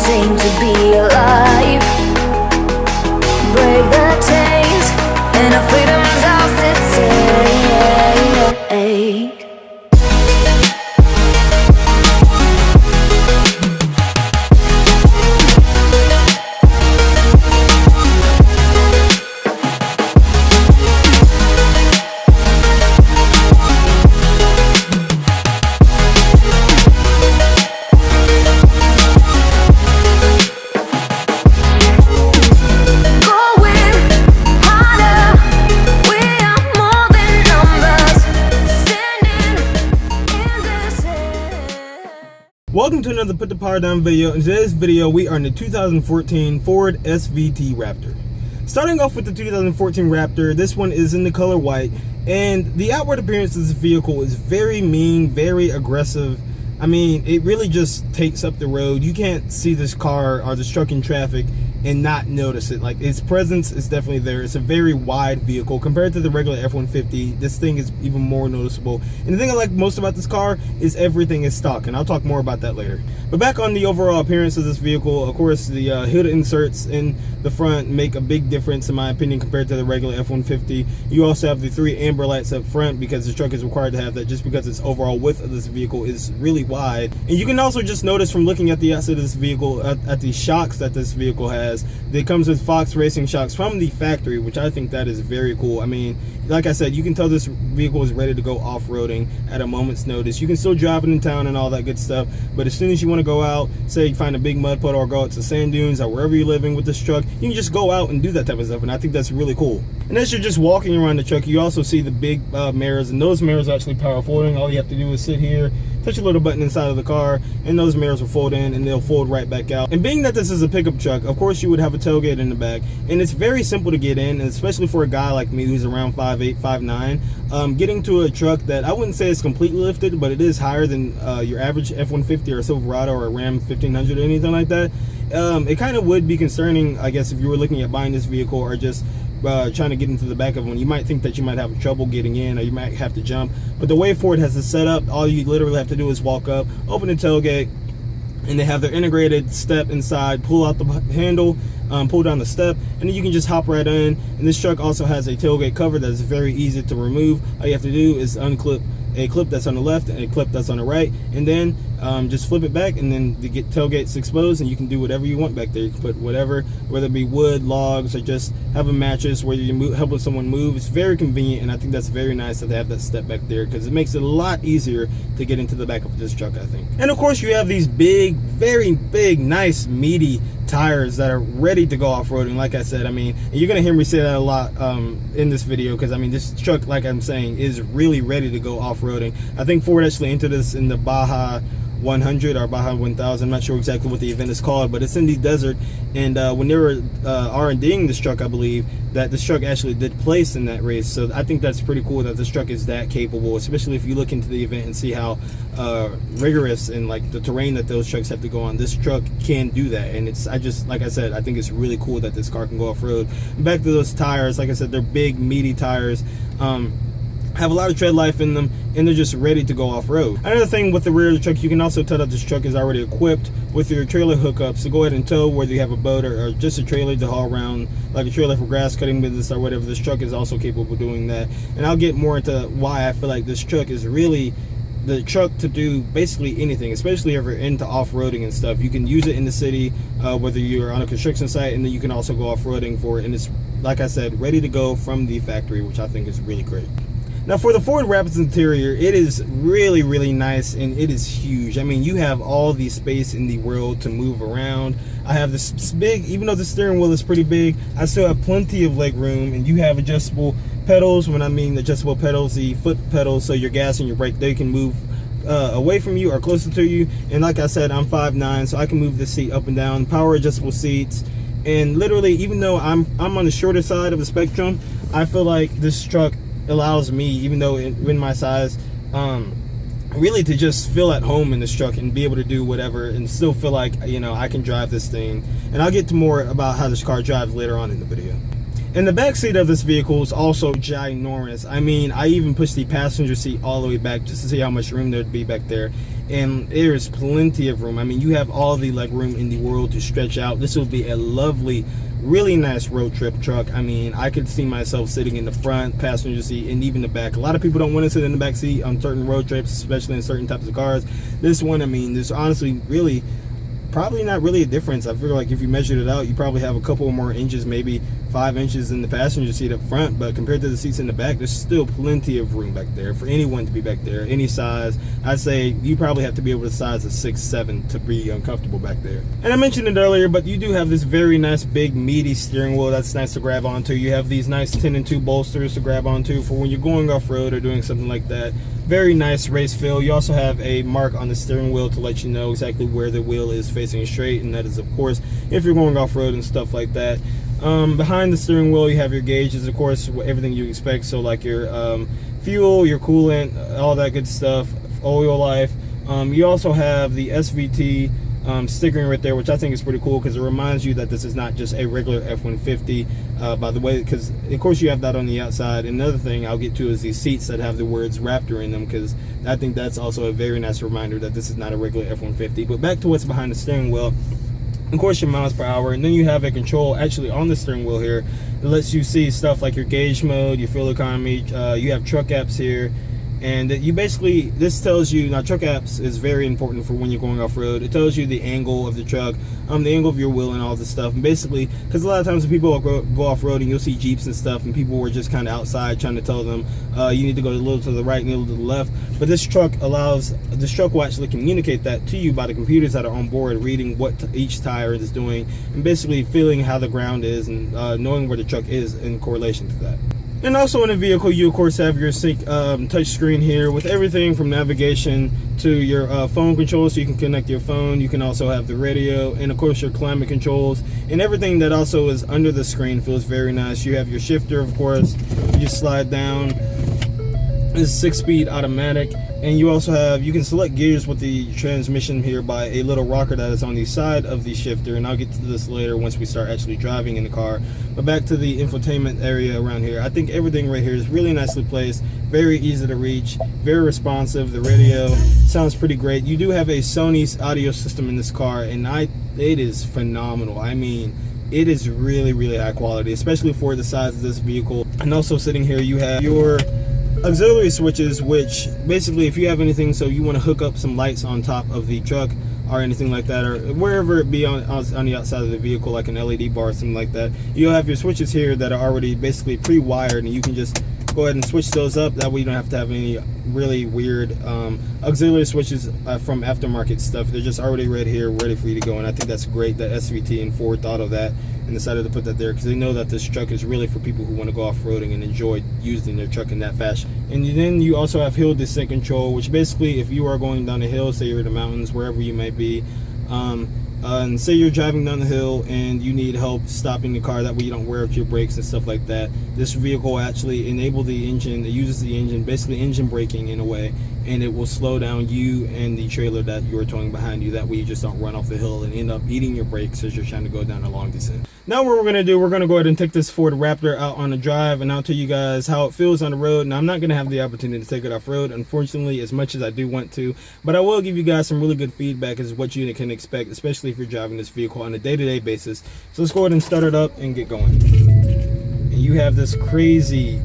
seem to be alive. Break the chains and our freedom's ours to take. Welcome to another Put the Power Down video. In today's video, we are in the 2014 Ford SVT Raptor. Starting off with the 2014 Raptor, this one is in the color white, and the outward appearance of this vehicle is very mean, very aggressive. I mean, it really just takes up the road. You can't see this car or this truck in traffic and not notice it. Like, its presence is definitely there. It's a very wide vehicle compared to the regular F-150. This thing is even more noticeable. And the thing I like most about this car is everything is stock, and I'll talk more about that later. But back on the overall appearance of this vehicle, of course, the hood inserts in the front make a big difference in my opinion compared to the regular F-150. You also have the 3 amber lights up front because the truck is required to have that, just because its overall width of this vehicle is really wide. And you can also just notice from looking at the outside of this vehicle, at the shocks that this vehicle has, it comes with Fox Racing shocks from the factory, which I think that is very cool. I mean, like I said, you can tell this vehicle is ready to go off-roading at a moment's notice. You can still drive it in town and all that good stuff, but as soon as you want to go out, say you find a big mud puddle or go out to sand dunes or wherever you're living with this truck, you can just go out and do that type of stuff, and I think that's really cool. And as you're just walking around the truck, you also see the big mirrors, and those mirrors are actually power folding. All you have to do is sit here, touch a little button inside of the car, and those mirrors will fold in and they'll fold right back out. And being that this is a pickup truck, of course you would have a tailgate in the back, and it's very simple to get in, and especially for a guy like me who's around 5'8", 5'9", getting to a truck that I wouldn't say is completely lifted, but it is higher than your average F-150 or a Silverado or a Ram 1500 or anything like that. It kind of would be concerning, I guess, if you were looking at buying this vehicle or just trying to get into the back of one. You might think that you might have trouble getting in, or you might have to jump, but the way Ford has it set up, all you literally have to do is walk up, open the tailgate, and they have their integrated step inside. Pull out the handle, pull down the step, and then you can just hop right in. And this truck also has a tailgate cover that is very easy to remove. All you have to do is unclip a clip that's on the left and a clip that's on the right, and then just flip it back, and then the tailgate's exposed, and you can do whatever you want back there. You can put whatever, whether it be wood, logs, or just have a mattress where you can help someone move. It's very convenient, and I think that's very nice that they have that step back there, because it makes it a lot easier to get into the back of this truck, I think. And of course you have these big, very big, nice, meaty tires that are ready to go off-roading. Like I said, I mean, and you're gonna hear me say that a lot in this video, because I mean, this truck, like I'm saying, is really ready to go off-roading. I think Ford actually entered this in the Baja 100 or Baja 1000. I'm not sure exactly what the event is called, but it's in the desert. And when they were R&D'ing this truck, I believe that this truck actually did place in that race. So I think that's pretty cool that this truck is that capable, especially if you look into the event and see how rigorous and like the terrain that those trucks have to go on. This truck can do that, and it's, like I said, I think it's really cool that this car can go off-road. Back to those tires, like I said, they're big, meaty tires. Have a lot of tread life in them, and they're just ready to go off-road. Another thing with the rear of the truck, you can also tell that this truck is already equipped with your trailer hookups to go ahead and tow, whether you have a boat or just a trailer to haul around, like a trailer for grass cutting business or whatever. This truck is also capable of doing that, and I'll get more into why I feel like this truck is really the truck to do basically anything, especially if you're into off-roading and stuff. You can use it in the city, whether you're on a construction site, and then you can also go off-roading for it, and it's, like I said, ready to go from the factory, which I think is really great. Now for the Ford Raptor's interior, it is really, really nice, and it is huge. I mean, you have all the space in the world to move around. I have this big, even though the steering wheel is pretty big, I still have plenty of leg room, and you have adjustable pedals. When I mean adjustable pedals, the foot pedals, so your gas and your brake, they can move away from you or closer to you. And like I said, I'm 5'9", so I can move the seat up and down. Power adjustable seats, and literally, even though I'm on the shorter side of the spectrum, I feel like this truck allows me, even though in my size, really to just feel at home in this truck and be able to do whatever and still feel like, you know, I can drive this thing. And I'll get to more about how this car drives later on in the video. And the back seat of this vehicle is also ginormous. I mean, I even pushed the passenger seat all the way back just to see how much room there'd be back there. And there's plenty of room. I mean, you have all the leg room in the world to stretch out. This will be a lovely, really nice road trip truck. I mean, I could see myself sitting in the front passenger seat and even the back. A lot of people don't want to sit in the back seat on certain road trips, especially in certain types of cars. This one, I mean, there's honestly really probably not really a difference. I feel like if you measured it out, you probably have a couple more inches, maybe 5 inches in the passenger seat up front, but compared to the seats in the back, there's still plenty of room back there for anyone to be back there, any size. I'd say you probably have to be able to size a 6'7" to be uncomfortable back there. And I mentioned it earlier, but you do have this very nice big meaty steering wheel that's nice to grab onto. You have these nice 10 and 2 bolsters to grab onto for when you're going off-road or doing something like that. Very nice race feel. You also have a mark on the steering wheel to let you know exactly where the wheel is facing straight, and that is of course if you're going off-road and stuff like that. Behind the steering wheel you have your gauges, of course, everything you expect, so like your fuel, your coolant, all that good stuff, oil life. You also have the SVT stickering right there, which I think is pretty cool because it reminds you that this is not just a regular F-150, by the way, because of course you have that on the outside. Another thing I'll get to is these seats that have the words Raptor in them, because I think that's also a very nice reminder that this is not a regular F-150. But back to what's behind the steering wheel. Of course, your miles per hour, and then you have a control actually on the steering wheel here that lets you see stuff like your gauge mode, your fuel economy. You have truck apps here, and you basically, this tells you, now truck apps is very important for when you're going off-road. It tells you the angle of the truck, the angle of your wheel and all this stuff. And basically, because a lot of times when people go off-road and you'll see Jeeps and stuff, and people were just kind of outside trying to tell them you need to go a little to the right and a little to the left. But this truck will actually communicate that to you by the computers that are on board, reading what each tire is doing, and basically feeling how the ground is and knowing where the truck is in correlation to that. And also in the vehicle, you of course have your sync touch screen here with everything from navigation to your phone controls, so you can connect your phone. You can also have the radio, and of course your climate controls, and everything that also is under the screen feels very nice. You have your shifter, of course. You slide down. It's 6-speed automatic, and you also have, you can select gears with the transmission here by a little rocker that is on the side of the shifter, and I'll get to this later once we start actually driving in the car. But back to the infotainment area around here, I think everything right here is really nicely placed, very easy to reach, very responsive. The radio sounds pretty great. You do have a Sony's audio system in this car, and it is phenomenal. I mean, it is really, really high quality, especially for the size of this vehicle. And also sitting here, you have your auxiliary switches, which basically if you have anything, so you want to hook up some lights on top of the truck or anything like that, or wherever it be on the outside of the vehicle, like an LED bar or something like that, you'll have your switches here that are already basically pre-wired, and you can just go ahead and switch those up. That way you don't have to have any really weird auxiliary switches from aftermarket stuff. They're just already right here, ready for you to go, and I think that's great that SVT and Ford thought of that and decided to put that there, because they know that this truck is really for people who want to go off-roading and enjoy using their truck in that fashion. And then you also have hill descent control, which basically if you are going down a hill, say you're in the mountains, wherever you may be, and say you're driving down the hill and you need help stopping the car, that way you don't wear out your brakes and stuff like that, this vehicle actually enable the engine. It uses the engine, basically engine braking in a way, and it will slow down you and the trailer that you're towing behind you. That way you just don't run off the hill and end up eating your brakes as you're trying to go down a long descent. Now what we're going to do, we're going to go ahead and take this Ford Raptor out on a drive, and I'll tell you guys how it feels on the road. Now I'm not going to have the opportunity to take it off road, unfortunately, as much as I do want to, but I will give you guys some really good feedback as what you can expect, especially if you're driving this vehicle on a day-to-day basis. So let's go ahead and start it up and get going. And you have this crazy,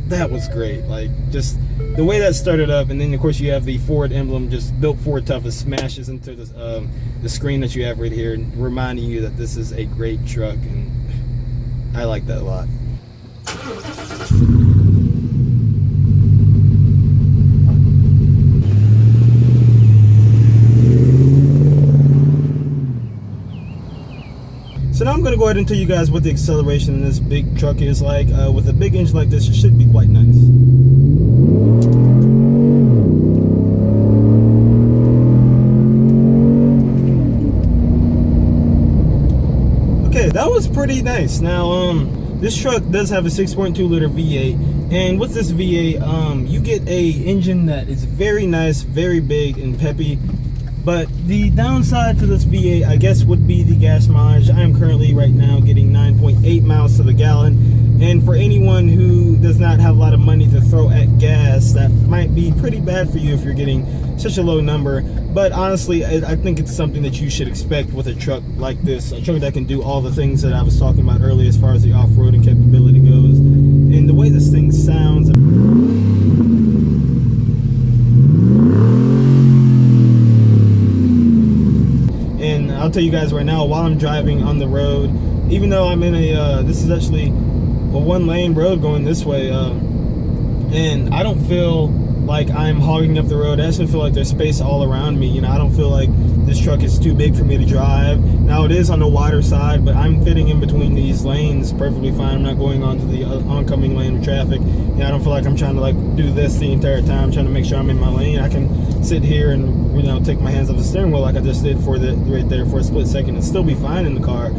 that was great, like just the way that started up. And then of course you have the Ford emblem, just built Ford tough, it smashes into this, the screen that you have right here, reminding you that this is a great truck, and I like that a lot. So now I'm going to go ahead and tell you guys what the acceleration in this big truck is like. With a big engine like this, it should be quite nice. Okay, that was pretty nice. Now, this truck does have a 6.2 liter V8, and with this V8, you get a engine that is very nice, very big and peppy. But the downside to this V8, I guess, would be the gas mileage. I am currently right now getting 9.8 miles to the gallon. And for anyone who does not have a lot of money to throw at gas, that might be pretty bad for you if you're getting such a low number. But honestly, I think it's something that you should expect with a truck like this, a truck that can do all the things that I was talking about earlier as far as the off-roading capability goes. And the way this thing sounds. And I'll tell you guys right now, while I'm driving on the road, even though I'm in a, this is actually a one-lane road going this way, and I don't feel like I'm hogging up the road. I actually feel like there's space all around me. You know, I don't feel like this truck is too big for me to drive. Now it is on the wider side, but I'm fitting in between these lanes perfectly fine. I'm not going onto the oncoming lane of traffic. And I don't feel like I'm trying to like do this the entire time. I'm trying to make sure I'm in my lane. I can sit here and, you know, take my hands off the steering wheel like I just did for the right there for a split second and still be fine in the car.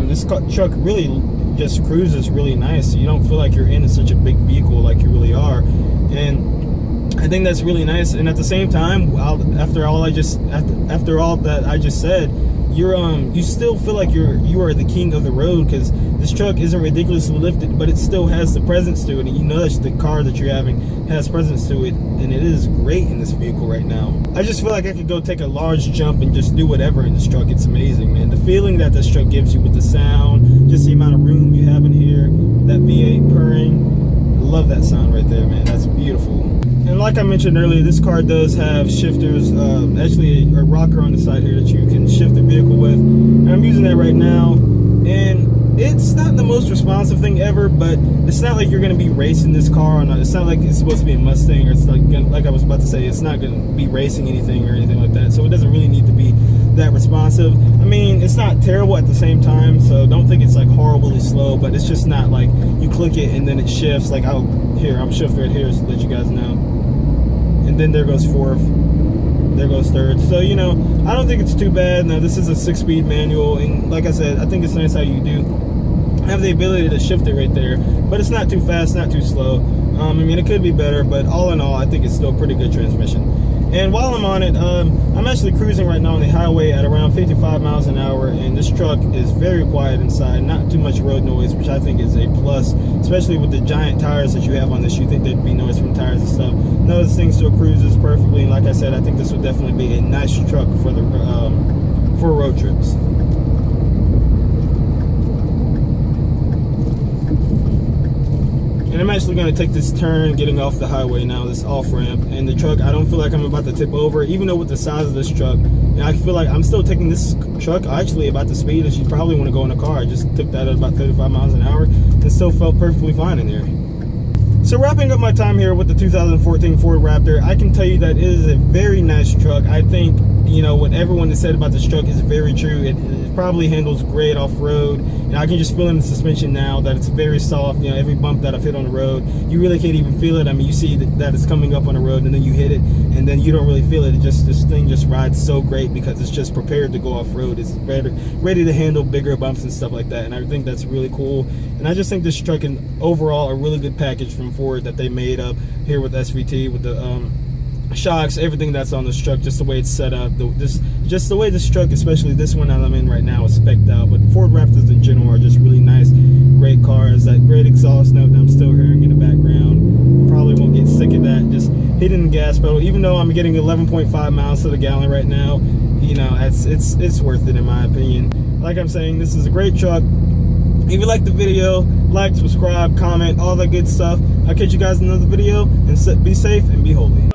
This truck really just cruises really nice. You don't feel like you're in such a big vehicle like you really are, and I think that's really nice. And at the same time, after all that I just said, you still feel like you are the king of the road, because this truck isn't ridiculously lifted, but it still has the presence to it, and you know that the car that you're having has presence to it, and it is great in this vehicle right now. I just feel like I could go take a large jump and just do whatever in this truck. It's amazing, man. The feeling that this truck gives you with the sound, just the amount of room you have in here, that V8 purring, I love that sound right there, man. That's beautiful. And like I mentioned earlier, this car does have shifters, actually a rocker on the side here that you can shift the vehicle with. And I'm using that right now, and it's not the most responsive thing ever, but it's not like you're going to be racing this car. It's not like it's supposed to be a Mustang, or it's like I was about to say, it's not going to be racing anything or anything like that. So it doesn't really need to be that responsive. I mean, it's not terrible at the same time, so don't think it's like horribly slow, but it's just not like you click it and then it shifts. Like I'll shift right here to let you guys know. And then there goes fourth, there goes third. So, you know, I don't think it's too bad. Now, this is a 6-speed manual, and like I said, I think it's nice how you do have the ability to shift it right there, but it's not too fast, not too slow. I mean, it could be better, but all in all, I think it's still a pretty good transmission. And while I'm on it, I'm actually cruising right now on the highway at around 55 miles an hour, and this truck is very quiet inside, not too much road noise, which I think is a plus, especially with the giant tires that you have on this. You think there'd be noise from tires and stuff. No, this thing still cruises perfectly, and like I said, I think this would definitely be a nice truck for the for road trips. And I'm actually going to take this turn getting off the highway now, this off ramp, and the truck, I don't feel like I'm about to tip over, even though with the size of this truck, and I feel like I'm still taking this truck actually about the speed that you probably want to go in a car. I just took that at about 35 miles an hour and still felt perfectly fine in there. So wrapping up my time here with the 2014 Ford Raptor, I can tell you that it is a very nice truck. I think, you know, what everyone has said about this truck is very true. It probably handles great off-road, and I can just feel in the suspension now that it's very soft. You know, every bump that I've hit on the road, you really can't even feel it. I mean, you see that it's coming up on the road, and then you hit it, and then you don't really feel it. This thing just rides so great because it's just prepared to go off-road. It's ready to handle bigger bumps and stuff like that, and I think that's really cool. And I just think this truck is overall a really good package from Ford that they made up here with SVT, with the shocks, everything that's on this truck, just the way it's set up, just the way this truck, especially this one that I'm in right now, is spec'd out. But Ford Raptors in general are just really nice, great cars. That great exhaust note that I'm still hearing in the background, probably won't get sick of that. Just hitting the gas pedal, even though I'm getting 11.5 miles to the gallon right now, you know, it's worth it in my opinion. Like I'm saying, this is a great truck. If you like the video, like, subscribe, comment, all that good stuff. I'll catch you guys in another video, and be safe and be holy.